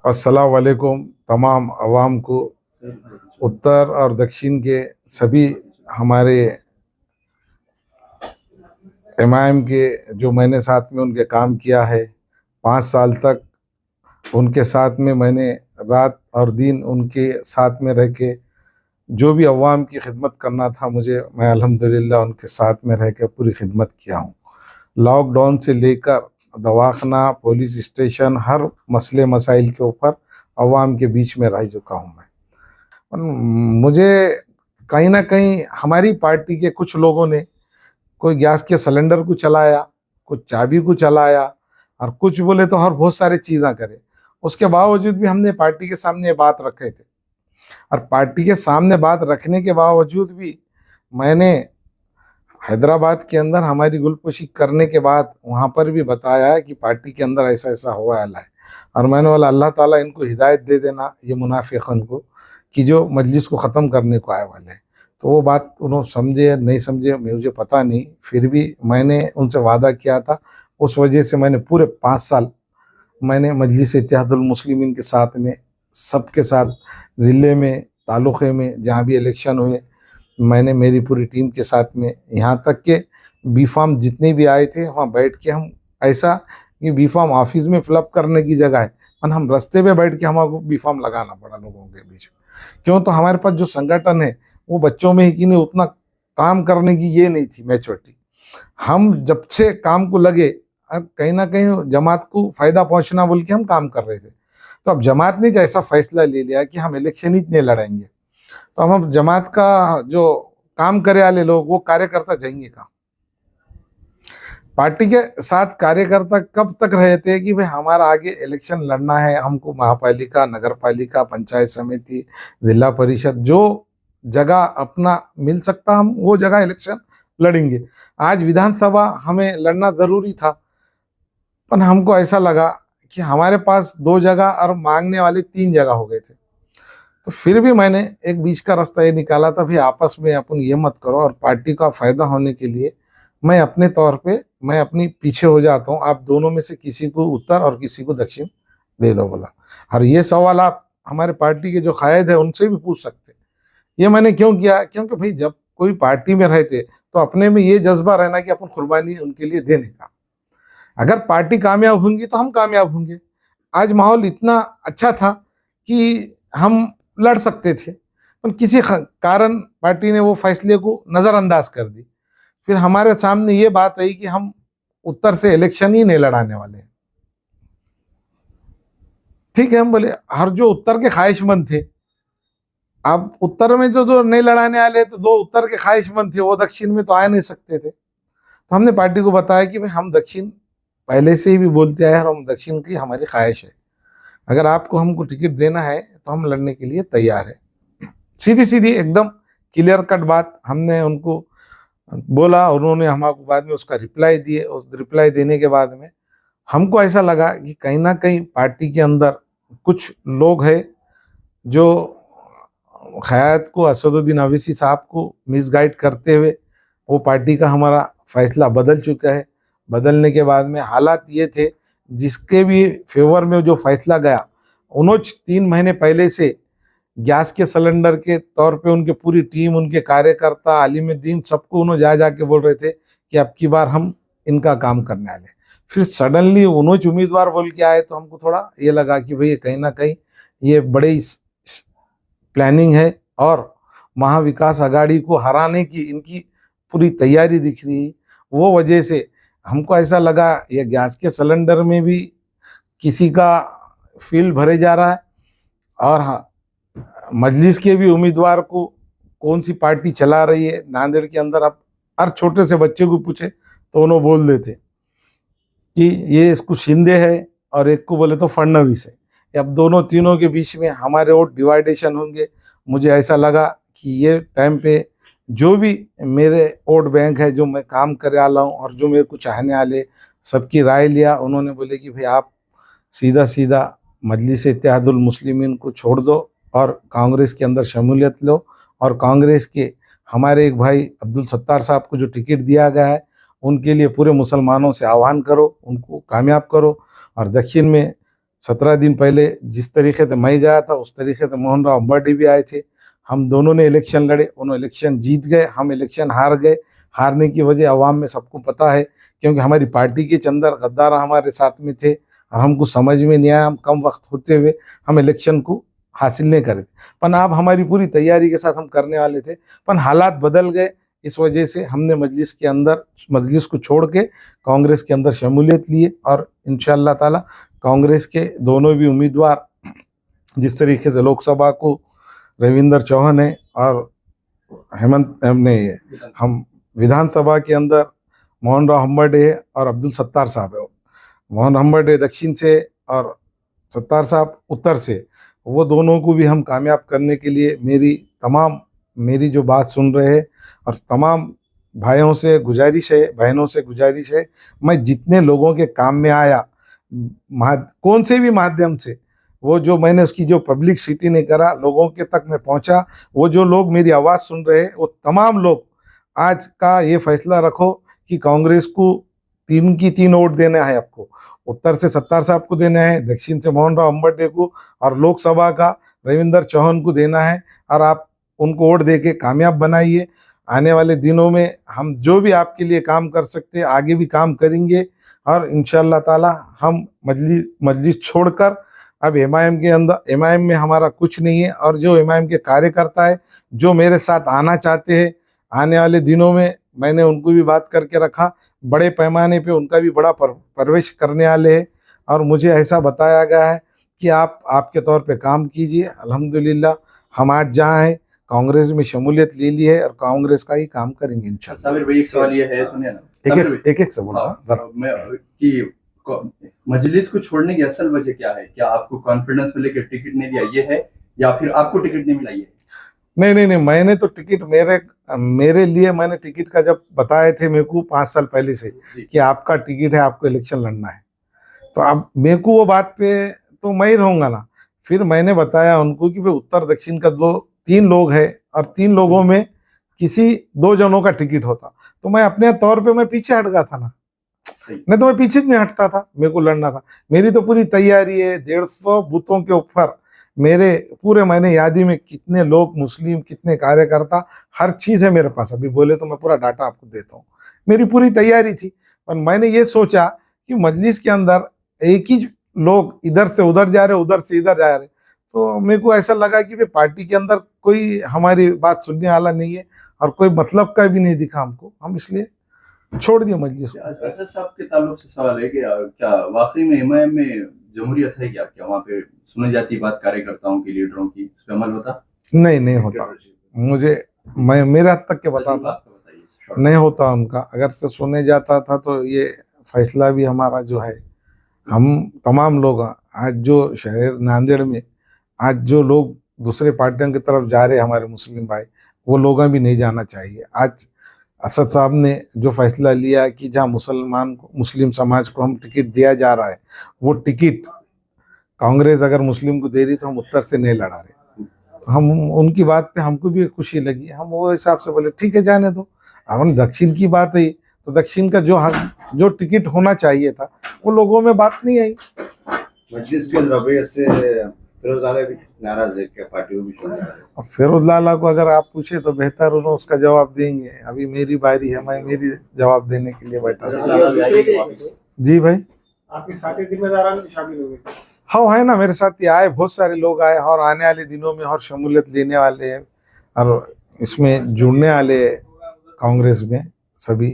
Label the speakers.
Speaker 1: अस्सलाम वालेकुम तमाम अवाम को। उत्तर और दक्षिण के सभी हमारे इमाम के जो मैंने साथ में उनके काम किया है, 5 साल तक उनके साथ में मैंने रात और दिन उनके साथ में रह के जो भी अवाम की खिदमत करना था मुझे, मैं अल्हम्दुलिल्लाह उनके साथ में रह के पूरी खिदमत किया हूँ। लॉकडाउन से लेकर दवाखाना, पुलिस स्टेशन, हर मसले मसाइल के ऊपर अवाम के बीच में रह चुका हूँ मैं। मुझे कहीं ना कहीं हमारी पार्टी के कुछ लोगों ने कोई गैस के सिलेंडर को चलाया, कुछ चाबी को चलाया, और कुछ बोले तो और बहुत सारी चीज़ें करे। उसके बावजूद भी हमने पार्टी के सामने ये बात रखे थे, और पार्टी के सामने बात रखने के बावजूद भी मैंने हैदराबाद के अंदर हमारी गुलपोशी करने के बाद वहाँ पर भी बताया है कि पार्टी के अंदर ऐसा ऐसा हुआ है। और मैंने बोला अल्लाह ताला इनको हिदायत दे देना, ये मुनाफिकन को, कि जो मजलिस को ख़त्म करने को आए वाले हैं। तो वो बात उन्होंने समझे नहीं समझे मुझे पता नहीं, फिर भी मैंने उनसे वादा किया था। उस वजह से मैंने पूरे 5 साल मैंने मजलिस इत्तेहादुल मुस्लिमीन के साथ में, सबके साथ, ज़िले में, तालुक़े में जहाँ भी इलेक्शन हुए, मैंने मेरी पूरी टीम के साथ में, यहाँ तक के बी फार्म जितने भी आए थे वहाँ बैठ के हम, ऐसा कि बी फार्म ऑफिस में फिलअप करने की जगह है, पर हम रास्ते पे बैठ के हमको बी फार्म लगाना पड़ा लोगों के बीच में। क्यों? तो हमारे पास जो संगठन है वो बच्चों में ही कि नहीं उतना काम करने की ये नहीं थी मैच्योरिटी। हम जब से काम को लगे, कहीं ना कहीं जमात को फायदा पहुंचना बोल के हम काम कर रहे थे। तो अब जमात ने जैसा फैसला ले लिया कि हम इलेक्शन ही नहीं लड़ेंगे, तो हम अब जमात का जो काम करे वाले लोग, वो कार्यकर्ता जाएंगे कहाँ? पार्टी के साथ कार्यकर्ता कब तक रहे थे कि भाई हमारा आगे इलेक्शन लड़ना है, हमको महापालिका, नगर पालिका, पंचायत समिति, जिला परिषद, जो जगह अपना मिल सकता हम वो जगह इलेक्शन लड़ेंगे। आज विधानसभा हमें लड़ना जरूरी था, पर हमको ऐसा लगा कि हमारे पास 2 जगह और मांगने वाले 3 जगह हो गए थे। तो फिर भी मैंने एक बीच का रास्ता ये निकाला था, भाई आपस में अपन ये मत करो, और पार्टी का फायदा होने के लिए मैं अपने तौर पे मैं अपनी पीछे हो जाता हूँ, आप दोनों में से किसी को उत्तर और किसी को दक्षिण दे दो बोला। और ये सवाल आप हमारे पार्टी के जो कायद है उनसे भी पूछ सकते। ये मैंने क्यों किया? क्योंकि भाई जब कोई पार्टी में रहते तो अपने में ये जज्बा रहना कि अपन कुर्बानी उनके लिए देने का। अगर पार्टी कामयाब होंगी तो हम कामयाब होंगे। आज माहौल इतना अच्छा था कि हम लड़ सकते थे, पर किसी कारण पार्टी ने वो फैसले को नज़रअंदाज कर दी। फिर हमारे सामने ये बात आई कि हम उत्तर से इलेक्शन ही नहीं लड़ाने वाले हैं। ठीक है, हम बोले हर जो उत्तर के ख्वाहिशमंद थे, अब उत्तर में जो जो नहीं लड़ाने वाले, तो 2 उत्तर के ख्वाहिशमंद थे, वो दक्षिण में तो आ नहीं सकते थे। तो हमने पार्टी को बताया कि भाई हम दक्षिण पहले से ही भी बोलते आए हैं, और हम दक्षिण की हमारी ख्वाहिश है, अगर आपको हमको टिकट देना है तो हम लड़ने के लिए तैयार है। सीधी सीधी एकदम क्लियर कट बात हमने उनको बोला। उन्होंने हमको बाद में उसका रिप्लाई दिए। उस रिप्लाई देने के बाद में हमको ऐसा लगा कि कहीं ना कहीं पार्टी के अंदर कुछ लोग हैं जो क़यादत को, असदुद्दीन अवैसी साहब को मिसगाइड करते हुए वो पार्टी का हमारा फैसला बदल चुका है। बदलने के बाद में हालात ये थे, जिसके भी फेवर में जो फैसला गया, उन्होंने 3 महीने पहले से गैस के सिलेंडर के तौर पे उनकी पूरी टीम, उनके कार्यकर्ता, आलिम दीन, सबको उन्होंने जा जाके बोल रहे थे कि अब की बार हम इनका काम करने वाले। फिर सडनली उन्होंने उम्मीदवार बोल के आए, तो हमको थोड़ा ये लगा कि भाई कहीं ना कहीं ये बड़े प्लानिंग है, और महाविकास आघाड़ी को हराने की इनकी पूरी तैयारी दिख रही है। वो वजह से हमको ऐसा लगा ये गैस के सिलेंडर में भी किसी का फील्ड भरे जा रहा है, और हाँ, मजलिस के भी उम्मीदवार को कौन सी पार्टी चला रही है नांदेड़ के अंदर। आप हर छोटे से बच्चे को पूछे तो उन्होंने बोल देते कि ये इसको शिंदे है, और एक को बोले तो फडणवीस है। अब दोनों तीनों के बीच में हमारे वोट डिवाइडेशन होंगे। मुझे ऐसा लगा कि ये टाइम पे जो भी मेरे वोट बैंक है, जो मैं काम करे वाला हूँ और जो मेरे को चाहने वाले, सबकी राय लिया। उन्होंने बोले कि भाई आप सीधा सीधा मजलिस इत्तेहादुल मुस्लिमीन को छोड़ दो और कांग्रेस के अंदर शमूलियत लो, और कांग्रेस के हमारे एक भाई अब्दुल सत्तार साहब को जो टिकट दिया गया है उनके लिए पूरे मुसलमानों से आह्वान करो, उनको कामयाब करो। और दक्षिण में 17 दिन पहले जिस तरीके से मैं गया था उस तरीके से मोहन राव अंबाडी भी आए थे। हम दोनों ने इलेक्शन लड़े, उन्होंने इलेक्शन जीत गए, हम इलेक्शन हार गए। हारने की वजह अवाम में सबको पता है, क्योंकि हमारी पार्टी के चंदर गद्दार हमारे साथ में थे और हमको समझ में नहीं आया। हम कम वक्त होते हुए हम इलेक्शन को हासिल नहीं करे थे, पर आप हमारी पूरी तैयारी के साथ हम करने वाले थे, पर हालात बदल गए। इस वजह से हमने मजलिस के अंदर, मजलिस को छोड़ के कांग्रेस के अंदर शमूलियत लिए और इंशाअल्लाह ताला कांग्रेस के दोनों भी उम्मीदवार, जिस तरीके से लोकसभा को रविंदर चौहान है और हेमंत हमने हम विधानसभा के अंदर मोहन राव हम्बर्डे है और अब्दुल सत्तार साहब है। मोहन हम्बर्डे दक्षिण से और सत्तार साहब उत्तर से, वो दोनों को भी हम कामयाब करने के लिए मेरी जो बात सुन रहे हैं और तमाम भाइयों से गुजारिश है, बहनों से गुजारिश है, मैं जितने लोगों के काम में आया कौन से भी माध्यम से, वो जो मैंने उसकी जो पब्लिसिटी नहीं करा, लोगों के तक मैं पहुंचा, वो जो लोग मेरी आवाज़ सुन रहे हैं वो तमाम लोग आज का ये फैसला रखो कि कांग्रेस को 3 की 3 वोट देना है आपको। उत्तर से सत्तार साहब को देना है, दक्षिण से मोहन राव अंबर्डे को और लोकसभा का रविंदर चौहान को देना है, और आप उनको वोट दे के कामयाब बनाइए। आने वाले दिनों में हम जो भी आपके लिए काम कर सकते हैं आगे भी काम करेंगे, और इंशाअल्लाह ताला हम मजलिस छोड़कर अब एमआईएम के अंदर, एमआईएम में हमारा कुछ नहीं है, और जो एमआईएम के कार्यकर्ता है जो मेरे साथ आना चाहते हैं आने वाले दिनों में, मैंने उनको भी बात करके रखा, बड़े पैमाने पे उनका भी बड़ा प्रवेश करने वाले हैं। और मुझे ऐसा बताया गया है कि आप आपके तौर पे काम कीजिए। अल्हम्दुलिल्लाह हम आज जहाँ हैं कांग्रेस में शमूलियत ले ली है और कांग्रेस का ही काम करेंगे इंशाल्लाह।
Speaker 2: साबिर भाई, एक सवाल ये है, सुनिए ना,
Speaker 1: एक से बोला
Speaker 2: कि मजलिस को छोड़ने की असल वजह क्या है? क्या आपको कॉन्फिडेंस में लेकर टिकट नहीं दिया ये है, या फिर आपको टिकट नहीं मिला ये है?
Speaker 1: नहीं, मैंने तो टिकट मेरे लिए मैंने टिकट का जब बताए थे मेरे को 5 साल पहले से कि आपका टिकट है, आपको इलेक्शन लड़ना है, तो अब मेरे को वो बात पे तो मैं ही रहूँगा ना। फिर मैंने बताया उनको कि भाई उत्तर दक्षिण का 3 लोग हैं और 3 लोगों में किसी 2 जनों का टिकट होता तो मैं अपने तौर पे मैं पीछे हट गया था ना, नहीं तो मैं पीछे नहीं हटता था, मेरे को लड़ना था। मेरी तो पूरी तैयारी है, 150 बूथों के ऊपर मेरे पूरे महीने यादी में कितने लोग मुस्लिम, कितने कार्यकर्ता, हर चीज़ है मेरे पास। अभी बोले तो मैं पूरा डाटा आपको देता हूँ। मेरी पूरी तैयारी थी, पर मैंने ये सोचा कि मजलिस के अंदर एक ही लोग इधर से उधर जा रहे, उधर से इधर जा रहे, तो मेरे को ऐसा लगा कि भाई पार्टी के अंदर कोई हमारी बात सुनने वाला नहीं है और कोई मतलब का भी नहीं दिखा हमको, हम इसलिए छोड़ दिया मजलिस को।
Speaker 2: असद साहब के ताल्लुक से सवाल है कि क्या वाकई में एमआईएम में जमहूरियत है क्या? क्या वहाँ पे सुनी जाती बात कार्यकर्ताओं की, लीडरों की, इस पे अमल होता?
Speaker 1: नहीं होता। मैं मेरे हद तक के बताता, नहीं होता उनका। अगर से सुने जाता था तो ये फैसला भी हमारा जो है, हम तमाम लोग आज जो शहर नांदेड़ में आज जो लोग दूसरे पार्टियों की तरफ जा रहे हैं हमारे मुस्लिम भाई, वो लोग भी नहीं जाना चाहिए। आज असद साहब ने जो फैसला लिया कि जहाँ मुस्लिम समाज को हम टिकट दिया जा रहा है, वो टिकट कांग्रेस अगर मुस्लिम को दे रही तो हम उत्तर से नहीं लड़ा रहे, तो हम उनकी बात पे हमको भी खुशी लगी। हम वो हिसाब से बोले ठीक है जाने दो। अब दक्षिण की बात है तो दक्षिण का जो टिकट होना चाहिए था वो लोगों में बात नहीं आई।
Speaker 2: मजलिस के रवैये से फिरोज लाला भी नाराज है क्या? पार्टी भी
Speaker 1: अब फिरोज लाला को अगर आप पूछे तो बेहतर उन्होंने उसका जवाब देंगे। अभी मेरी बारी है, मैं मेरी जवाब देने के लिए बैठा हूँ। जी भाई,
Speaker 3: आपके साथी जिम्मेदारान भी शामिल हो गए?
Speaker 1: हाँ है ना, मेरे साथ ये आए, बहुत सारे लोग आए और आने वाले दिनों में और शमूलियत लेने वाले हैं और इसमें जुड़ने वाले कांग्रेस में सभी।